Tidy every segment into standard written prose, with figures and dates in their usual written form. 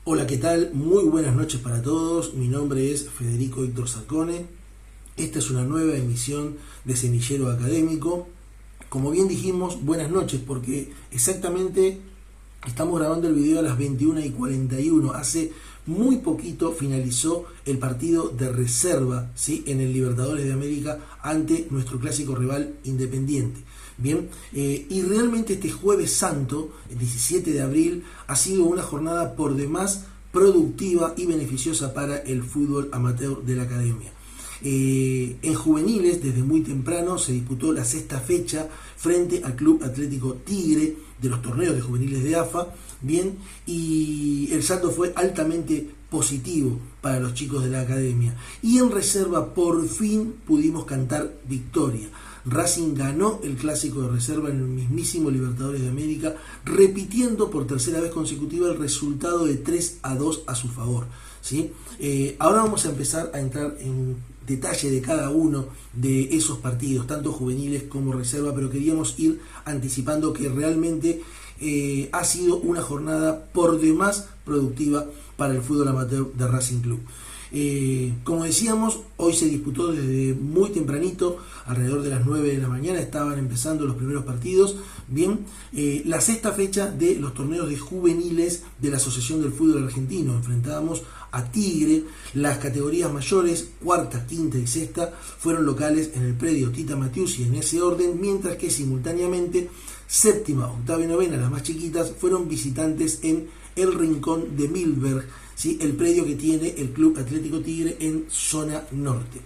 Hola, ¿qué tal? Muy buenas noches para todos. Mi nombre es Federico Héctor Saccone. Esta es una nueva emisión de Semillero Académico. Como bien dijimos, buenas noches, porque exactamente estamos grabando el video a las 21:41. Hace muy poquito finalizó el partido de reserva, ¿sí?, en el Libertadores de América ante nuestro clásico rival Independiente. Bien, y realmente este Jueves Santo, el 17 de abril, ha sido una jornada por demás productiva y beneficiosa para el fútbol amateur de la academia. En juveniles, desde muy temprano, se disputó la sexta fecha frente al Club Atlético Tigre de los torneos de juveniles de AFA, bien, y el saldo fue altamente positivo para los chicos de la academia. Y en reserva, por fin pudimos cantar victoria. Racing ganó el clásico de reserva en el mismísimo Libertadores de América, repitiendo por tercera vez consecutiva el resultado de 3-2 a su favor, ¿sí? Ahora vamos a empezar a entrar en detalle de cada uno de esos partidos, tanto juveniles como reserva, pero queríamos ir anticipando que realmente ha sido una jornada por demás productiva para el fútbol amateur de Racing Club. Como decíamos, hoy se disputó desde muy tempranito, alrededor de las 9 de la mañana estaban empezando los primeros partidos. Bien, la sexta fecha de los torneos de juveniles de la Asociación del Fútbol Argentino. Enfrentábamos a Tigre. Las categorías mayores, cuarta, quinta y sexta, fueron locales en el predio Tita Matiusi en ese orden, mientras que simultáneamente séptima, octava y novena, las más chiquitas, fueron visitantes en el Rincón de Milberg, ¿sí?, el predio que tiene el Club Atlético Tigre en zona norte.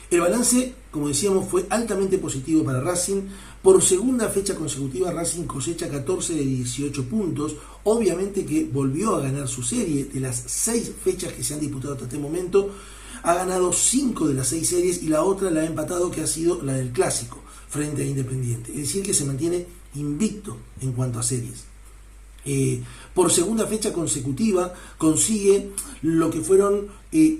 El balance, como decíamos, fue altamente positivo para Racing. Por segunda fecha consecutiva, Racing cosecha 14 de 18 puntos. Obviamente que volvió a ganar su serie. De las 6 fechas que se han disputado hasta este momento, ha ganado 5 de las 6 series y la otra la ha empatado, que ha sido la del Clásico frente a Independiente. Es decir, que se mantiene invicto en cuanto a series. Por segunda fecha consecutiva consigue lo que fueron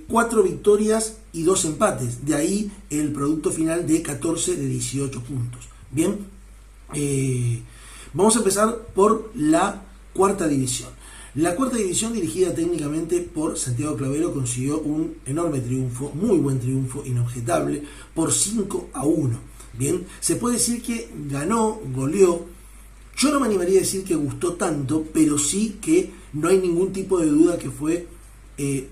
4 victorias y 2 empates. De ahí el producto final de 14 de 18 puntos. Bien, vamos a empezar por la cuarta división. La cuarta división, dirigida técnicamente por Santiago Clavero, consiguió un enorme triunfo, muy buen triunfo, inobjetable, por 5-1. Bien, se puede decir que ganó, goleó. Yo no me animaría a decir que gustó tanto, pero sí que no hay ningún tipo de duda que fue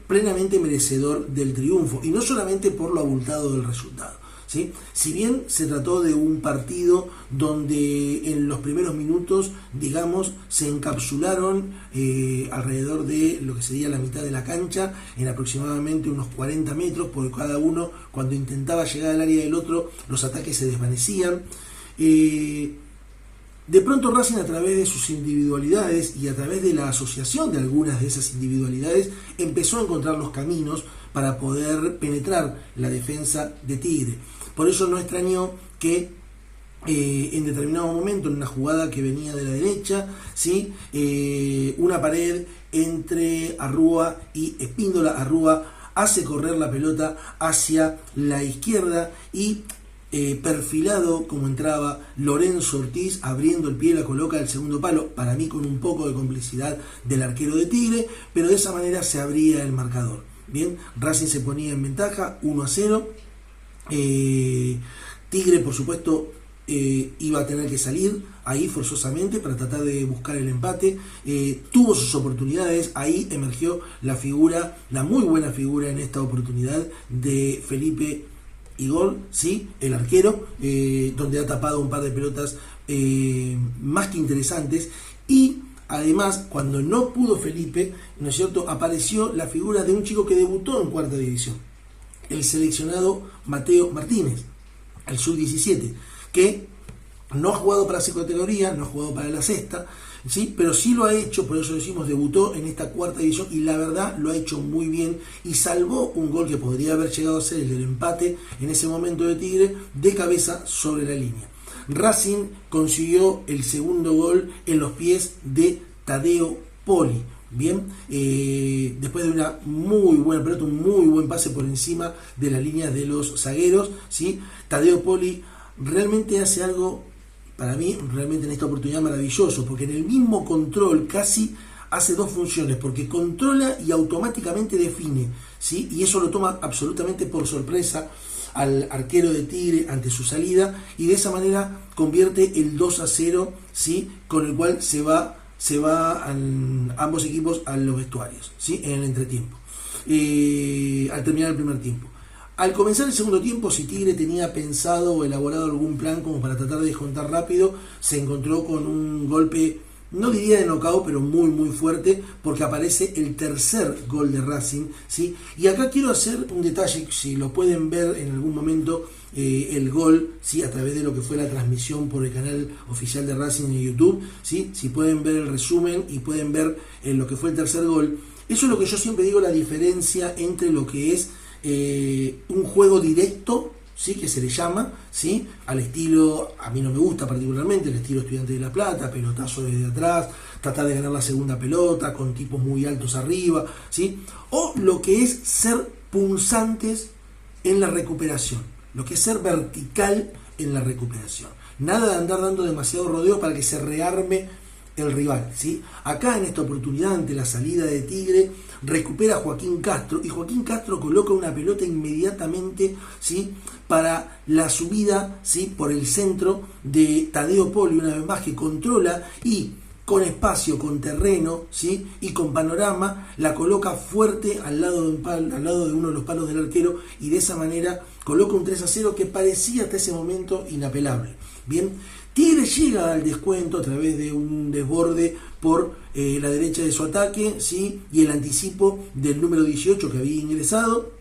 plenamente merecedor del triunfo, y no solamente por lo abultado del resultado, ¿sí? Si bien se trató de un partido donde en los primeros minutos, digamos, se encapsularon alrededor de lo que sería la mitad de la cancha, en aproximadamente unos 40 metros, porque cada uno, cuando intentaba llegar al área del otro, los ataques se desvanecían. De pronto Racing, a través de sus individualidades y a través de la asociación de algunas de esas individualidades, empezó a encontrar los caminos para poder penetrar la defensa de Tigre. Por eso no extrañó que en determinado momento, en una jugada que venía de la derecha, ¿sí?, una pared entre Arrúa y Espíndola, Arrúa hace correr la pelota hacia la izquierda y perfilado como entraba Lorenzo Ortiz, abriendo el pie, la coloca al segundo palo, para mí con un poco de complicidad del arquero de Tigre, pero de esa manera se abría el marcador. Bien, Racing se ponía en ventaja 1-0. Tigre, por supuesto, iba a tener que salir ahí forzosamente para tratar de buscar el empate. Tuvo sus oportunidades. Ahí emergió la figura, la muy buena figura en esta oportunidad, de Felipe Igor, sí, el arquero, donde ha tapado un par de pelotas más que interesantes. Y además, cuando no pudo Felipe, ¿no es cierto?, apareció la figura de un chico que debutó en cuarta división, el seleccionado Mateo Martínez, el sub-17, que no ha jugado para esa categoría, no ha jugado para la sexta, ¿sí?, pero sí lo ha hecho. Por eso decimos, debutó en esta cuarta división y la verdad lo ha hecho muy bien y salvó un gol que podría haber llegado a ser el del empate en ese momento de Tigre, de cabeza sobre la línea. Racing consiguió el segundo gol en los pies de Tadeo Poli. Bien, después de una muy buena pelota, un muy buen pase por encima de la línea de los zagueros, ¿sí?, Tadeo Poli realmente hace algo, para mí, realmente en esta oportunidad maravilloso, porque en el mismo control, casi hace dos funciones, porque controla y automáticamente define, ¿sí? Y eso lo toma absolutamente por sorpresa al arquero de Tigre ante su salida, y de esa manera convierte el 2-0, ¿sí? Con el cual se va ambos equipos a los vestuarios, ¿sí? En el entretiempo, al terminar el primer tiempo. Al comenzar el segundo tiempo, si Tigre tenía pensado o elaborado algún plan como para tratar de descontar rápido, se encontró con un golpe, no diría de knockout, pero muy muy fuerte, porque aparece el tercer gol de Racing, ¿sí? Y acá quiero hacer un detalle, si lo pueden ver en algún momento, el gol, ¿sí? A través de lo que fue la transmisión por el canal oficial de Racing en YouTube, ¿sí? Si pueden ver el resumen y pueden ver lo que fue el tercer gol, eso es lo que yo siempre digo, la diferencia entre lo que es un juego directo, ¿sí? Que se le llama, ¿sí? Al estilo, a mí no me gusta particularmente, el estilo Estudiante de La Plata, pelotazo desde atrás, tratar de ganar la segunda pelota con tipos muy altos arriba, ¿sí? O lo que es ser punzantes en la recuperación, lo que es ser vertical en la recuperación. Nada de andar dando demasiado rodeo para que se rearme el rival, ¿sí? Acá en esta oportunidad, ante la salida de Tigre, recupera Joaquín Castro, y Joaquín Castro coloca una pelota inmediatamente, ¿sí? Para la subida, ¿sí? Por el centro de Tadeo Poli, una vez más, que controla y con espacio, con terreno, ¿sí? Y con panorama, la coloca fuerte al lado de uno de los palos del arquero, y de esa manera coloca un 3-0 que parecía hasta ese momento inapelable. Bien, Tigre llega al descuento a través de un desborde por la derecha de su ataque, ¿sí? Y el anticipo del número 18 que había ingresado.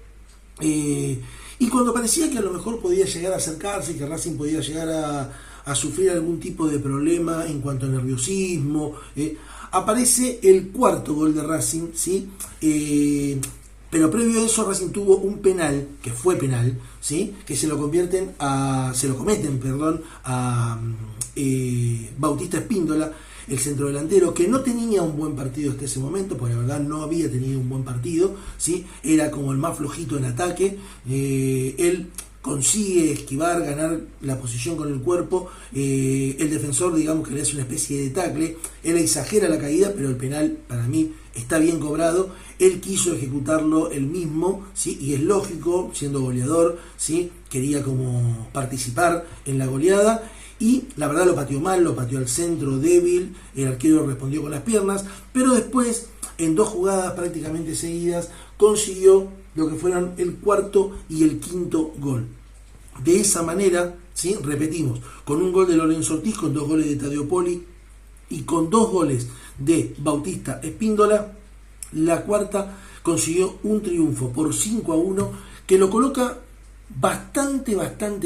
Y cuando parecía que a lo mejor podía llegar a acercarse, que Racing podía llegar a sufrir algún tipo de problema en cuanto a nerviosismo, aparece el cuarto gol de Racing, ¿sí? Pero previo a eso Racing tuvo un penal, que fue penal, ¿sí? Que se lo cometen a Bautista Espíndola, el centrodelantero, que no tenía un buen partido hasta ese momento, porque la verdad no había tenido un buen partido, ¿sí? Era como el más flojito en ataque. Él consigue esquivar, ganar la posición con el cuerpo, el defensor, digamos, que le hace una especie de tackle, él exagera la caída, pero el penal para mí está bien cobrado. Él quiso ejecutarlo él mismo, ¿sí? Y es lógico, siendo goleador, ¿sí? Quería como participar en la goleada, y la verdad lo pateó mal, lo pateó al centro débil, el arquero respondió con las piernas, pero después, en dos jugadas prácticamente seguidas, consiguió lo que fueron el cuarto y el quinto gol. De esa manera, ¿sí? Repetimos, con un gol de Lorenzo Ortiz, con dos goles de Tadeo Poli y con dos goles de Bautista Espíndola, la cuarta consiguió un triunfo por 5-1 que lo coloca bastante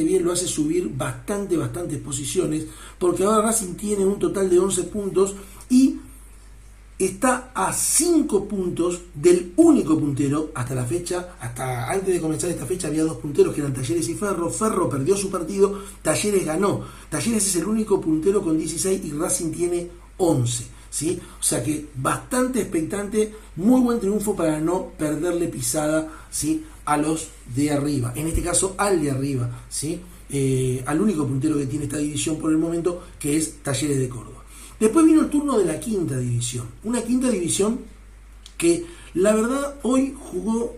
bien, lo hace subir bastantes posiciones, porque ahora Racing tiene un total de 11 puntos y está a 5 puntos del único puntero hasta la fecha. Hasta antes de comenzar esta fecha había dos punteros, que eran Talleres y Ferro. Ferro perdió su partido, Talleres ganó. Talleres es el único puntero con 16 y Racing tiene 11, ¿sí? O sea que bastante expectante, muy buen triunfo para no perderle pisada, ¿sí? A los de arriba, en este caso al de arriba, ¿sí? Al único puntero que tiene esta división por el momento, que es Talleres de Córdoba. Después vino el turno de la quinta división, una quinta división que la verdad hoy jugó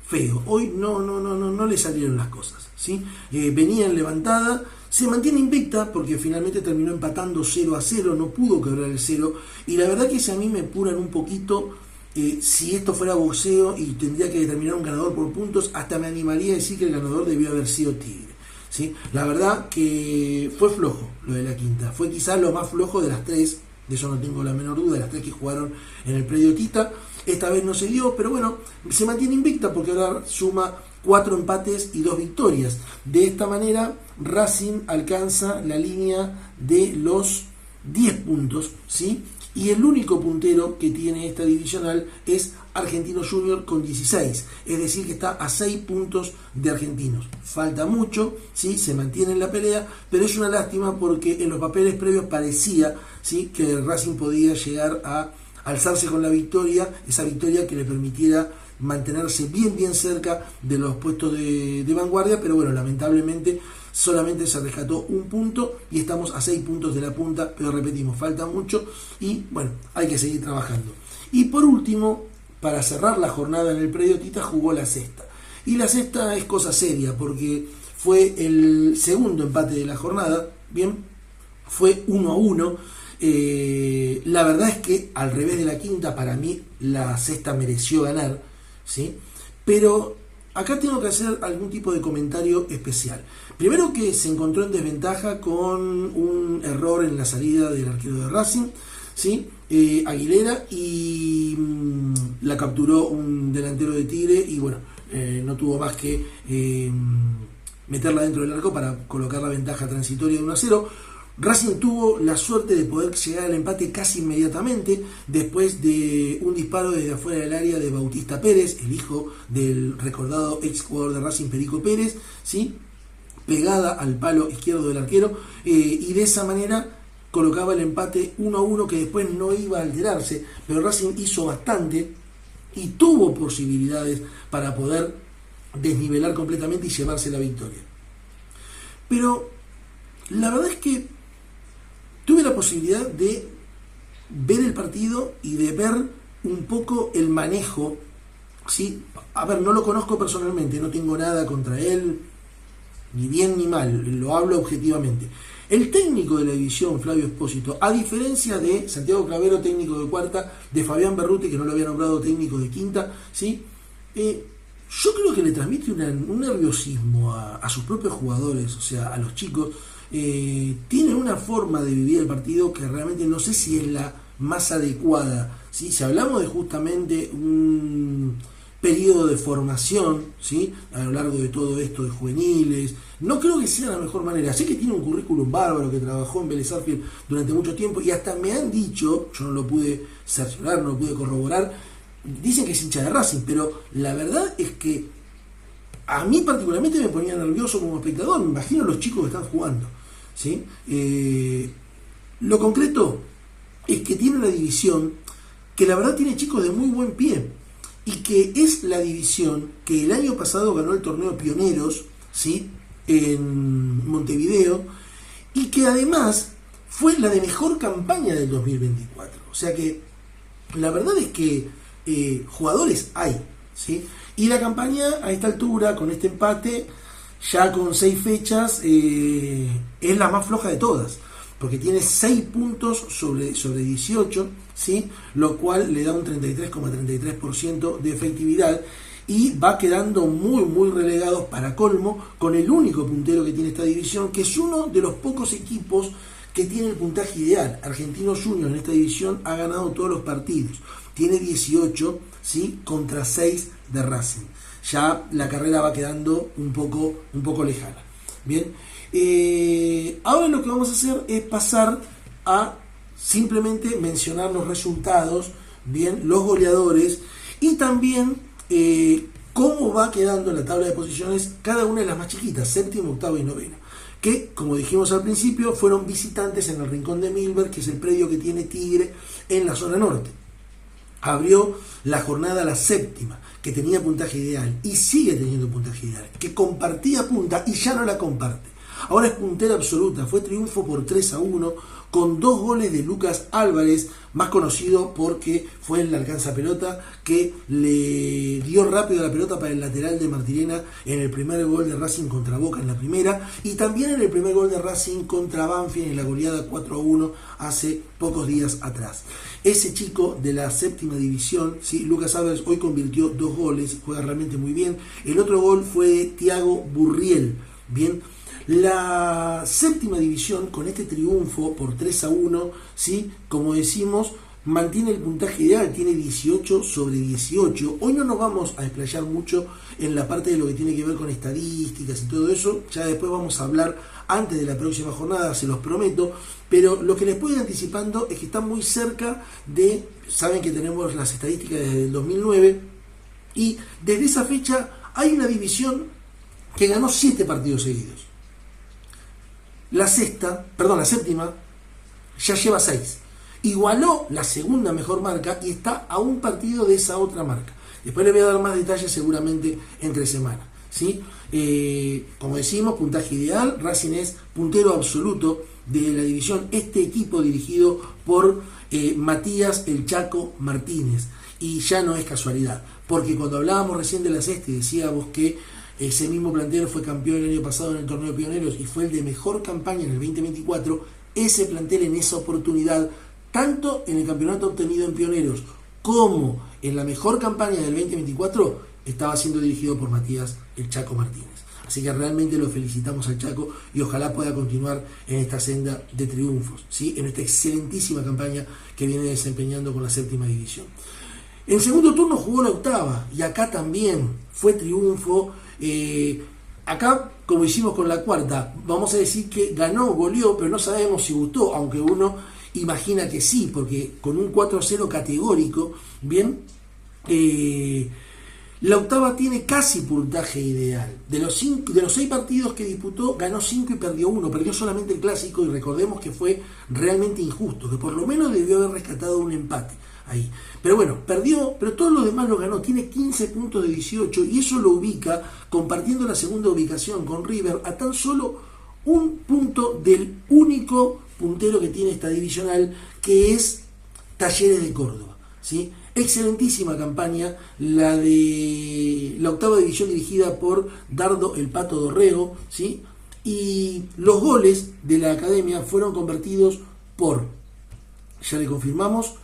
feo, hoy no le salieron las cosas, ¿sí? Venía en levantada, se mantiene invicta porque finalmente terminó empatando 0-0, no pudo quebrar el 0, y la verdad que si a mí me apuran un poquito, si esto fuera boxeo y tendría que determinar un ganador por puntos, hasta me animaría a decir que el ganador debió haber sido Tigre, ¿sí? La verdad que fue flojo lo de la quinta, fue quizás lo más flojo de las tres, de eso no tengo la menor duda, de las tres que jugaron en el predio Tita. Esta vez no se dio, pero bueno, se mantiene invicta porque ahora suma 4 empates y 2 victorias. De esta manera Racing alcanza la línea de los 10 puntos, ¿sí? Y el único puntero que tiene esta divisional es Argentino Junior con 16, es decir que está a 6 puntos de Argentinos. Falta mucho, ¿sí? Se mantiene en la pelea, pero es una lástima porque en los papeles previos parecía, ¿sí? Que Racing podía llegar a alzarse con la victoria, esa victoria que le permitiera mantenerse bien cerca de los puestos de vanguardia, pero bueno, lamentablemente solamente se rescató un punto y estamos a 6 puntos de la punta, pero repetimos, falta mucho y bueno, hay que seguir trabajando. Y por último, para cerrar la jornada en el predio, Tita jugó la sexta. Y la sexta es cosa seria porque fue el segundo empate de la jornada, bien, fue 1-1. La verdad es que al revés de la quinta, para mí la sexta mereció ganar, ¿sí? Pero acá tengo que hacer algún tipo de comentario especial. Primero que se encontró en desventaja con un error en la salida del arquero de Racing, ¿sí? Aguilera, y la capturó un delantero de Tigre y bueno, no tuvo más que meterla dentro del arco para colocar la ventaja transitoria de 1-0. Racing tuvo la suerte de poder llegar al empate casi inmediatamente después de un disparo desde afuera del área de Bautista Pérez, el hijo del recordado ex jugador de Racing, Perico Pérez, ¿sí? Pegada al palo izquierdo del arquero, y de esa manera colocaba el empate 1-1 que después no iba a alterarse, pero Racing hizo bastante y tuvo posibilidades para poder desnivelar completamente y llevarse la victoria. Pero la verdad es que tuve la posibilidad de ver el partido y de ver un poco el manejo, ¿sí? A ver, no lo conozco personalmente, no tengo nada contra él, ni bien ni mal, lo hablo objetivamente. El técnico de la división, Flavio Espósito, a diferencia de Santiago Clavero, técnico de cuarta, de Fabián Berruti, que no lo había nombrado técnico de quinta, ¿sí? Yo creo que le transmite un nerviosismo a sus propios jugadores, o sea, a los chicos. Tienen una forma de vivir el partido que realmente no sé si es la más adecuada, ¿sí? Si hablamos de justamente un periodo de formación, ¿sí? A lo largo de todo esto de juveniles, no creo que sea la mejor manera. Sé que tiene un currículum bárbaro, que trabajó en Vélez Sarsfield durante mucho tiempo y hasta me han dicho, yo no lo pude cerciorar, no lo pude corroborar, dicen que es hincha de Racing, pero la verdad es que a mí particularmente me ponía nervioso como espectador, me imagino los chicos que están jugando, ¿sí? Lo concreto es que tiene una división que la verdad tiene chicos de muy buen pie y que es la división que el año pasado ganó el torneo Pioneros, ¿sí? En Montevideo, y que además fue la de mejor campaña del 2024. O sea que la verdad es que jugadores hay, ¿sí? Y la campaña a esta altura, con este empate, ya con 6 fechas, es la más floja de todas, porque tiene 6 puntos sobre 18, ¿sí? Lo cual le da un 33,33% de efectividad y va quedando muy relegados para colmo con el único puntero que tiene esta división, que es uno de los pocos equipos que tiene el puntaje ideal. Argentinos Juniors en esta división ha ganado todos los partidos, tiene 18, ¿sí? Contra 6 de Racing. Ya la carrera va quedando un poco lejana. Bien, ahora lo que vamos a hacer es pasar a simplemente mencionar los resultados, bien, los goleadores y también cómo va quedando en la tabla de posiciones cada una de las más chiquitas, séptimo, octavo y noveno, que como dijimos al principio fueron visitantes en el Rincón de Milberg, que es el predio que tiene Tigre en la zona norte. Abrió la jornada la séptima, que tenía puntaje ideal y sigue teniendo puntaje ideal, que compartía punta y ya no la comparte. Ahora es puntera absoluta, fue triunfo por 3-1 con 2 goles de Lucas Álvarez, más conocido porque fue el alcanza pelota que le dio rápido la pelota para el lateral de Martirena en el primer gol de Racing contra Boca en la primera, y también en el primer gol de Racing contra Banfield en la goleada 4-1 hace pocos días atrás. Ese chico de la séptima división, ¿sí? Lucas Álvarez, hoy convirtió 2 goles, juega realmente muy bien. El otro gol fue de Thiago Burriel, bien. La séptima división, con este triunfo por 3-1, ¿sí? Como decimos, mantiene el puntaje ideal, tiene 18 sobre 18. Hoy no nos vamos a explayar mucho en la parte de lo que tiene que ver con estadísticas y todo eso, ya después vamos a hablar antes de la próxima jornada, se los prometo, pero lo que les puedo ir anticipando es que están muy cerca de, saben que tenemos las estadísticas desde el 2009, y desde esa fecha hay una división que ganó 7 partidos seguidos. La séptima ya lleva 6. Igualó la segunda mejor marca y está a un partido de esa otra marca. Después le voy a dar más detalles seguramente entre semanas, ¿sí? Como decimos, puntaje ideal, Racing es puntero absoluto de la división, este equipo dirigido por Matías El Chaco Martínez, y ya no es casualidad, porque cuando hablábamos recién de la sexta y decíamos que ese mismo plantel fue campeón el año pasado en el torneo de pioneros y fue el de mejor campaña en el 2024, ese plantel en esa oportunidad, tanto en el campeonato obtenido en pioneros como en la mejor campaña del 2024, estaba siendo dirigido por Matías El Chaco Martínez. Así que realmente lo felicitamos al Chaco y ojalá pueda continuar en esta senda de triunfos, ¿sí? En esta excelentísima campaña que viene desempeñando con la séptima división. En segundo turno jugó la octava y acá también fue triunfo. Acá, como hicimos con la cuarta, vamos a decir que ganó, goleó, pero no sabemos si gustó, aunque uno imagina que sí, porque con un 4-0 categórico, bien, la octava tiene casi puntaje ideal. De los 6 partidos que disputó, ganó 5 y perdió 1. Perdió solamente el clásico y recordemos que fue realmente injusto, que por lo menos debió haber rescatado un empate ahí. Pero bueno, perdió, pero todo lo demás lo ganó. Tiene 15 puntos de 18 y eso lo ubica, compartiendo la segunda ubicación con River, a tan solo un punto del único puntero que tiene esta divisional, que es Talleres de Córdoba, ¿sí? Excelentísima campaña la de la octava división dirigida por Dardo El Pato Dorrego, ¿sí? Y los goles de la academia fueron convertidos por, ya le confirmamos,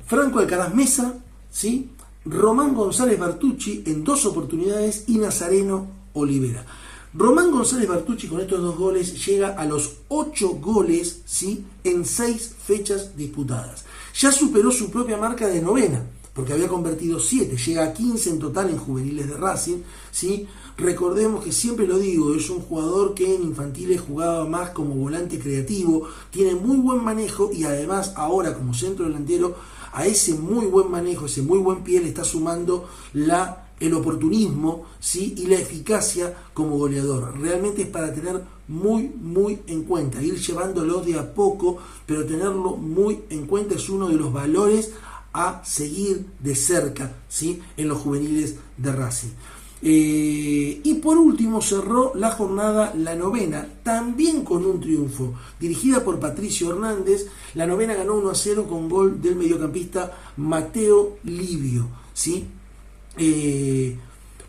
Franco Alcaraz Mesa, ¿sí? Román González Bartucci en 2 oportunidades y Nazareno Olivera. Román González Bartucci con estos 2 goles llega a los 8 goles, ¿sí? En 6 fechas disputadas. Ya superó su propia marca de novena, porque había convertido 7, llega a 15 en total en juveniles de Racing, ¿sí? Recordemos que siempre lo digo, es un jugador que en infantiles jugaba más como volante creativo, tiene muy buen manejo y además ahora como centro delantero a ese muy buen manejo, ese muy buen pie le está sumando el oportunismo, ¿sí? Y la eficacia como goleador. Realmente es para tener muy en cuenta, ir llevándolo de a poco, pero tenerlo muy en cuenta es uno de los valores a seguir de cerca, ¿sí? En los juveniles de Racing. Y por último cerró la jornada la novena, también con un triunfo, dirigida por Patricio Hernández. La novena ganó 1-0 con gol del mediocampista Mateo Livio, ¿sí?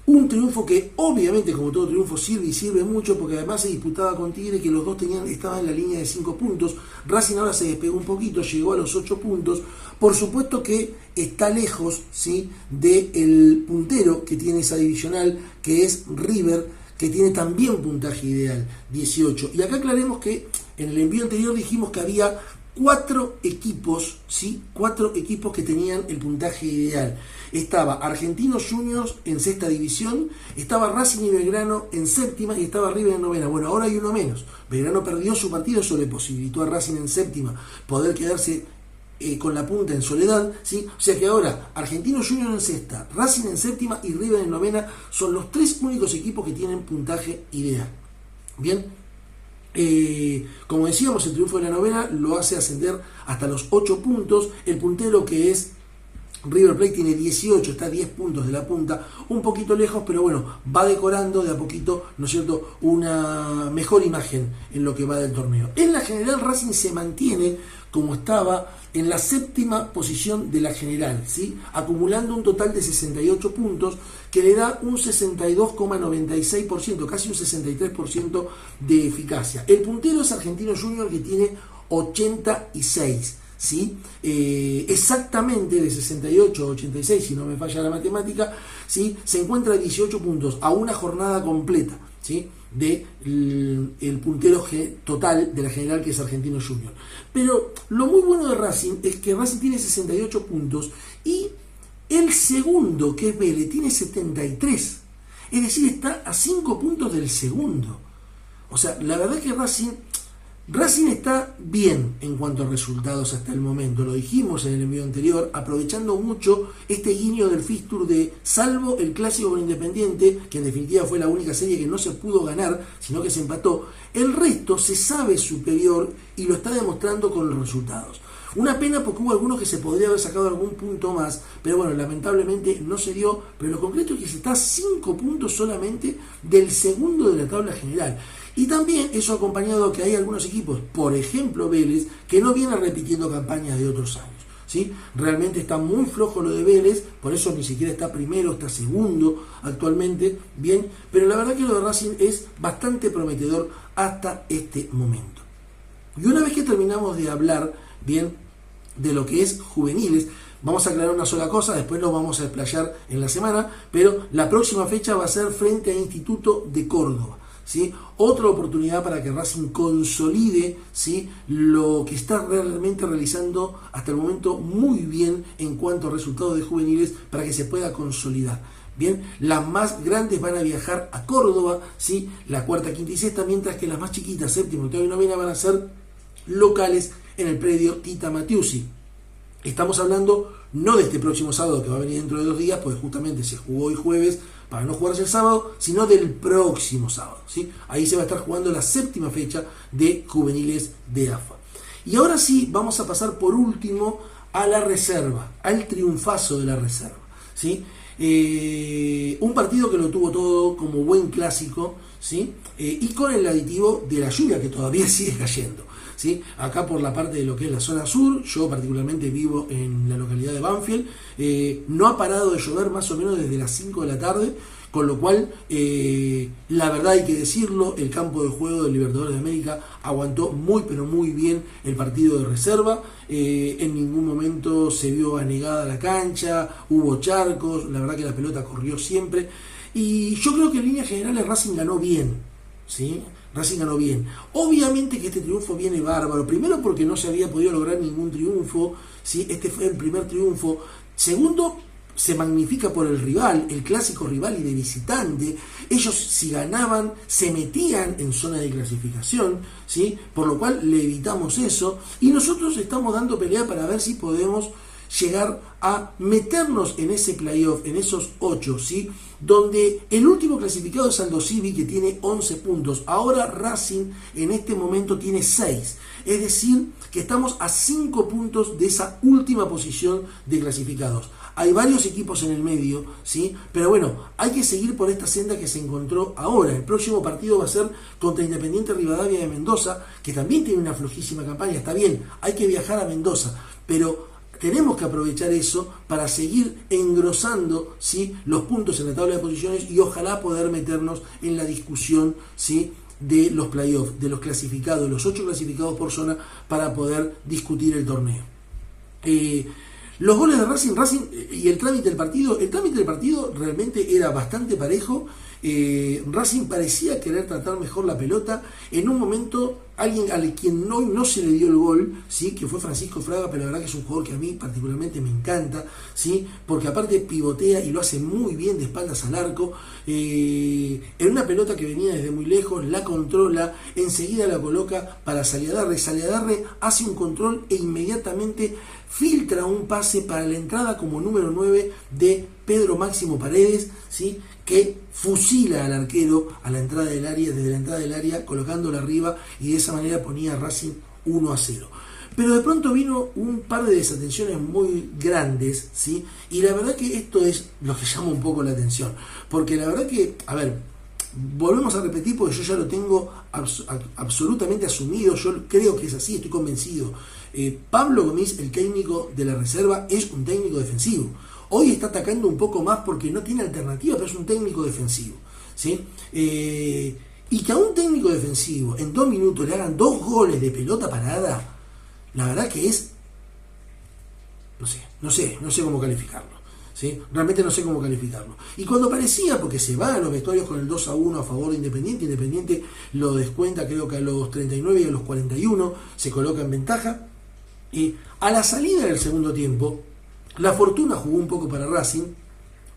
Un triunfo que obviamente, como todo triunfo, sirve mucho, porque además se disputaba con Tigre, que los dos estaban en la línea de 5 puntos. Racing ahora se despegó un poquito, llegó a los 8 puntos. Por supuesto que está lejos, ¿sí? Del puntero que tiene esa divisional, que es River, que tiene también puntaje ideal, 18. Y acá aclaremos que en el envío anterior dijimos que había 4 equipos, ¿sí? 4 equipos que tenían el puntaje ideal. Estaba Argentinos Juniors en sexta división, estaba Racing y Belgrano en séptima y estaba River en novena. Bueno, ahora hay uno menos. Belgrano perdió su partido, eso le posibilitó a Racing en séptima poder quedarse con la punta en soledad, ¿sí? O sea que ahora Argentinos Juniors en sexta, Racing en séptima y River en novena son los 3 únicos equipos que tienen puntaje ideal. Bien. Como decíamos, el triunfo de la novena lo hace ascender hasta los 8 puntos. El puntero, que es River Plate, tiene 18, está a 10 puntos de la punta, un poquito lejos, pero bueno, va decorando de a poquito, ¿no es cierto?, una mejor imagen en lo que va del torneo. En la general, Racing se mantiene como estaba en la séptima posición de la general, ¿sí? Acumulando un total de 68 puntos, que le da un 62,96%, casi un 63% de eficacia. El puntero es Argentinos Juniors, que tiene 86, ¿sí? Exactamente de 68 a 86, si no me falla la matemática, ¿sí? Se encuentra a 18 puntos, a una jornada completa, ¿sí? El puntero total de la general, que es Argentinos Juniors. Pero lo muy bueno de Racing es que Racing tiene 68 puntos y el segundo, que es Vélez, tiene 73. Es decir, está a 5 puntos del segundo. O sea, la verdad es que Racing está bien en cuanto a resultados hasta el momento. Lo dijimos en el envío anterior, aprovechando mucho este guiño del fixture de, salvo el clásico con Independiente, que en definitiva fue la única serie que no se pudo ganar, sino que se empató. El resto se sabe superior y lo está demostrando con los resultados. Una pena porque hubo algunos que se podría haber sacado algún punto más, pero bueno, lamentablemente no se dio. Pero lo concreto es que se está a 5 puntos solamente del segundo de la tabla general. Y también eso acompañado que hay algunos equipos, por ejemplo Vélez, que no viene repitiendo campañas de otros años. ¿Sí? Realmente está muy flojo lo de Vélez, por eso ni siquiera está primero, está segundo actualmente, bien, pero la verdad que lo de Racing es bastante prometedor hasta este momento. Y una vez que terminamos de hablar, bien, de lo que es juveniles, vamos a aclarar una sola cosa, después lo vamos a desplayar en la semana, pero la próxima fecha va a ser frente a Instituto de Córdoba. ¿Sí? Otra oportunidad para que Racing consolide, ¿sí?, lo que está realmente realizando hasta el momento muy bien en cuanto a resultados de juveniles, para que se pueda consolidar. Bien, las más grandes van a viajar a Córdoba, ¿sí?, la cuarta, quinta y sexta, mientras que las más chiquitas, séptima, octava y novena, van a ser locales en el predio Tita Matiusi. Estamos hablando no de este próximo sábado que va a venir dentro de 2 días, pues justamente se jugó hoy jueves para no jugarse el sábado, sino del próximo sábado, ¿sí? Ahí se va a estar jugando la 7ª fecha de juveniles de AFA. Y ahora sí, vamos a pasar por último a la reserva, al triunfazo de la reserva, ¿sí? Un partido que lo tuvo todo como buen clásico, ¿sí? Y con el aditivo de la lluvia que todavía sigue cayendo, ¿sí? Acá por la parte de lo que es la zona sur, yo particularmente vivo en la localidad de Banfield, no ha parado de llover más o menos desde las 5 de la tarde, con lo cual, la verdad hay que decirlo, el campo de juego del Libertadores de América aguantó muy pero muy bien el partido de reserva, en ningún momento se vio anegada la cancha, hubo charcos, la verdad que la pelota corrió siempre, y yo creo que en líneas generales Racing ganó bien, ¿sí? Racing ganó bien. Obviamente que este triunfo viene bárbaro, primero porque no se había podido lograr ningún triunfo, ¿sí? Este fue el primer triunfo. Segundo, se magnifica por el rival, el clásico rival y de visitante. Ellos, si ganaban, se metían en zona de clasificación, ¿sí? Por lo cual le evitamos eso, y nosotros estamos dando pelea para ver si podemos llegar a meternos en ese playoff, en esos 8, ¿sí? Donde el último clasificado es Aldo Civi, que tiene 11 puntos. Ahora Racing en este momento tiene 6. Es decir, que estamos a 5 puntos de esa última posición de clasificados. Hay varios equipos en el medio, ¿sí? Pero bueno, hay que seguir por esta senda que se encontró ahora. El próximo partido va a ser contra Independiente Rivadavia de Mendoza, que también tiene una flojísima campaña. Está bien, hay que viajar a Mendoza, pero tenemos que aprovechar eso para seguir engrosando, ¿sí?, los puntos en la tabla de posiciones y ojalá poder meternos en la discusión, ¿sí?, de los playoffs, de los clasificados, los 8 clasificados por zona, para poder discutir el torneo. Los goles de Racing y el trámite del partido realmente era bastante parejo. Racing parecía querer tratar mejor la pelota. En un momento, alguien a quien no se le dio el gol, ¿sí?, que fue Francisco Fraga, pero la verdad que es un jugador que a mí particularmente me encanta, ¿sí?, porque aparte pivotea y lo hace muy bien de espaldas al arco. En una pelota que venía desde muy lejos, la controla, enseguida la coloca para Saliadarre. Saliadarre hace un control e inmediatamente filtra un pase para la entrada como número 9 de Pedro Máximo Paredes, ¿sí?, que fusila al arquero a la entrada del área, desde la entrada del área, colocándola arriba, y de esa manera ponía a Racing 1-0. Pero de pronto vino un par de desatenciones muy grandes, ¿sí? Y la verdad que esto es lo que llama un poco la atención, porque la verdad que, a ver, volvemos a repetir porque yo ya lo tengo absolutamente asumido, yo creo que es así, estoy convencido. Pablo Gomis, el técnico de la reserva, es un técnico defensivo. Hoy está atacando un poco más porque no tiene alternativa, pero es un técnico defensivo, ¿sí? Y que a un técnico defensivo en 2 minutos le hagan 2 goles de pelota parada, la verdad que es, no sé cómo calificarlo, ¿sí? Realmente no sé cómo calificarlo. Y cuando parecía, porque se va a los vestuarios con el 2-1 a favor de Independiente lo descuenta, creo que a los 39 y a los 41 se coloca en ventaja. Y a la salida del segundo tiempo, la fortuna jugó un poco para Racing,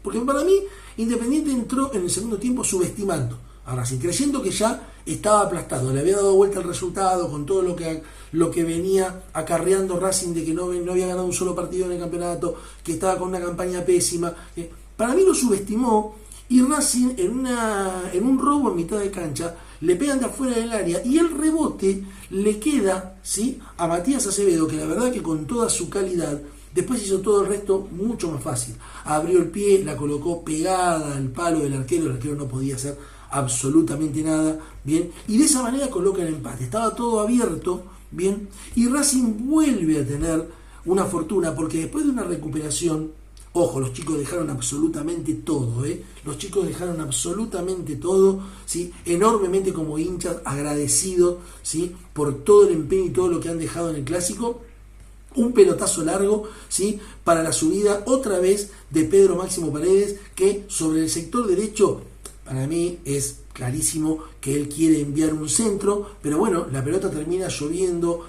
porque para mí Independiente entró en el segundo tiempo subestimando a Racing, creyendo que ya estaba aplastado, le había dado vuelta el resultado con todo lo que venía acarreando Racing, de que no había ganado un solo partido en el campeonato, que estaba con una campaña pésima. Para mí lo subestimó y Racing en un robo en mitad de cancha le pegan de afuera del área y el rebote le queda, ¿sí?, a Matías Acevedo, que la verdad que con toda su calidad después hizo todo el resto mucho más fácil. Abrió el pie, la colocó pegada al palo del arquero, el arquero no podía hacer absolutamente nada, bien, y de esa manera coloca el empate. Estaba todo abierto, bien, y Racing vuelve a tener una fortuna, porque después de una recuperación, ojo, los chicos dejaron absolutamente todo, los chicos dejaron absolutamente todo, ¿sí?, enormemente como hinchas, agradecidos, ¿sí?, por todo el empeño y todo lo que han dejado en el clásico. Un pelotazo largo, ¿sí?, para la subida otra vez de Pedro Máximo Paredes, que sobre el sector derecho, para mí es clarísimo que él quiere enviar un centro, pero bueno, la pelota termina lloviendo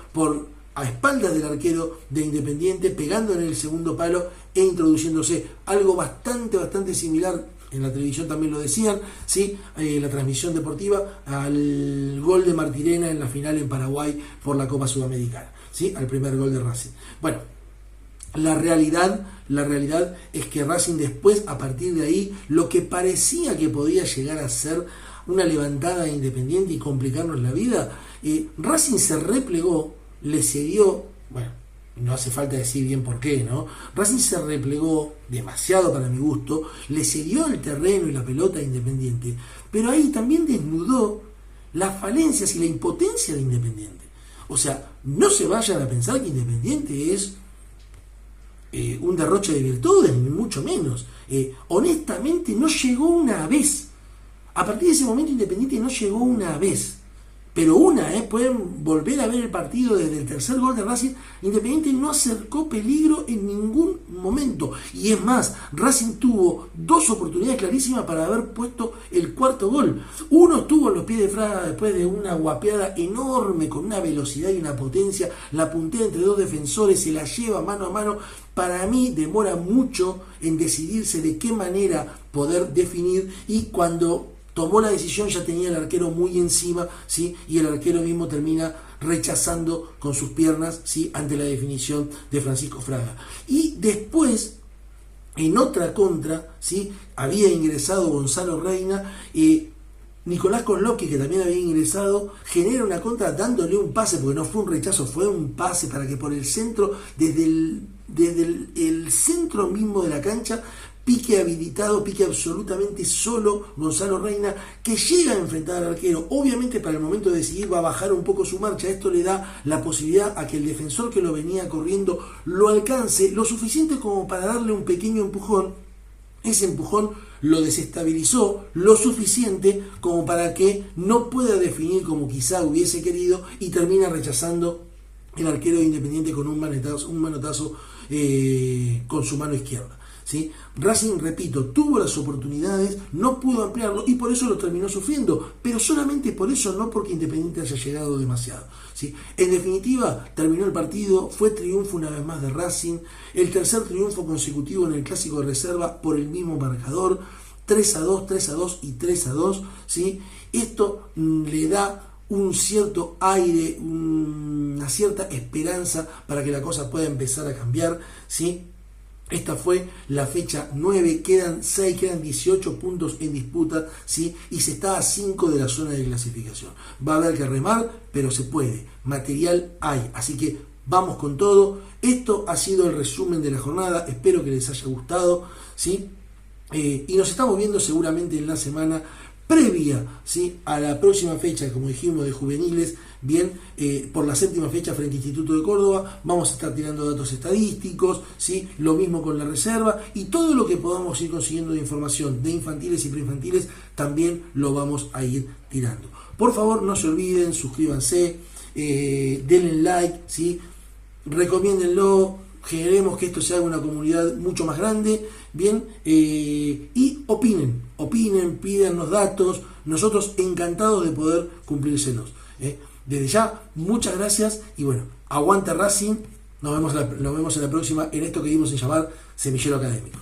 a espaldas del arquero de Independiente, pegando en el segundo palo e introduciéndose. Algo bastante similar, en la televisión también lo decían, ¿sí?, la transmisión deportiva, al gol de Martirena en la final en Paraguay por la Copa Sudamericana, ¿sí?, al primer gol de Racing. Bueno, la realidad es que Racing después, a partir de ahí, lo que parecía que podía llegar a ser una levantada de Independiente y complicarnos la vida, Racing se replegó, le cedió, bueno, no hace falta decir bien por qué, ¿no? Racing se replegó demasiado para mi gusto, le cedió el terreno y la pelota a Independiente, pero ahí también desnudó las falencias y la impotencia de Independiente. O sea, no se vayan a pensar que Independiente es un derroche de virtudes, ni mucho menos. Honestamente, no llegó una vez. A partir de ese momento, Independiente no llegó una vez. Pero pueden volver a ver el partido desde el tercer gol de Racing. Independiente no acercó peligro en ningún momento. Y es más, Racing tuvo dos oportunidades clarísimas para haber puesto el cuarto gol. Uno estuvo en los pies de Fraga después de una guapeada enorme, con una velocidad y una potencia. La puntea entre dos defensores, se la lleva mano a mano. Para mí demora mucho en decidirse de qué manera poder definir, y cuando tomó la decisión ya tenía el arquero muy encima, ¿sí?, y el arquero mismo termina rechazando con sus piernas, ¿sí?, ante la definición de Francisco Fraga. Y después, en otra contra, ¿sí?, había ingresado Gonzalo Reina, Nicolás Kozlowski, que también había ingresado, genera una contra dándole un pase, porque no fue un rechazo, fue un pase para que por el centro, desde el centro mismo de la cancha, pique habilitado, pique absolutamente solo Gonzalo Reina, que llega a enfrentar al arquero. Obviamente para el momento de decidir va a bajar un poco su marcha. Esto le da la posibilidad a que el defensor que lo venía corriendo lo alcance lo suficiente como para darle un pequeño empujón. Ese empujón lo desestabilizó lo suficiente como para que no pueda definir como quizá hubiese querido, y termina rechazando el arquero de Independiente con un manotazo con su mano izquierda, ¿sí? Racing, repito, tuvo las oportunidades, no pudo ampliarlo y por eso lo terminó sufriendo, pero solamente por eso, no porque Independiente haya llegado demasiado, ¿sí? En definitiva, terminó el partido, fue triunfo una vez más de Racing, el tercer triunfo consecutivo en el clásico de reserva por el mismo marcador, 3-2, 3-2 y 3-2, ¿sí? Esto le da un cierto aire, una cierta esperanza para que la cosa pueda empezar a cambiar, ¿sí? Esta fue la fecha 9, quedan 18 puntos en disputa, ¿sí? Y se está a 5 de la zona de clasificación. Va a haber que remar, pero se puede, material hay, así que vamos con todo. Esto ha sido el resumen de la jornada, espero que les haya gustado, ¿sí? Y nos estamos viendo seguramente en la semana previa, ¿sí?, a la próxima fecha, como dijimos, de juveniles, bien, por la séptima fecha frente al Instituto de Córdoba. Vamos a estar tirando datos estadísticos, ¿sí?, lo mismo con la reserva, y todo lo que podamos ir consiguiendo de información de infantiles y preinfantiles también lo vamos a ir tirando. Por favor, no se olviden, suscríbanse, denle like, ¿sí?, recomiéndenlo, generemos que esto sea una comunidad mucho más grande, bien, y opinen, pídanos datos, nosotros encantados de poder cumplírselos. Desde ya, muchas gracias, y bueno, aguanta Racing, nos vemos en la próxima, en esto que dimos en llamar Semillero Académico.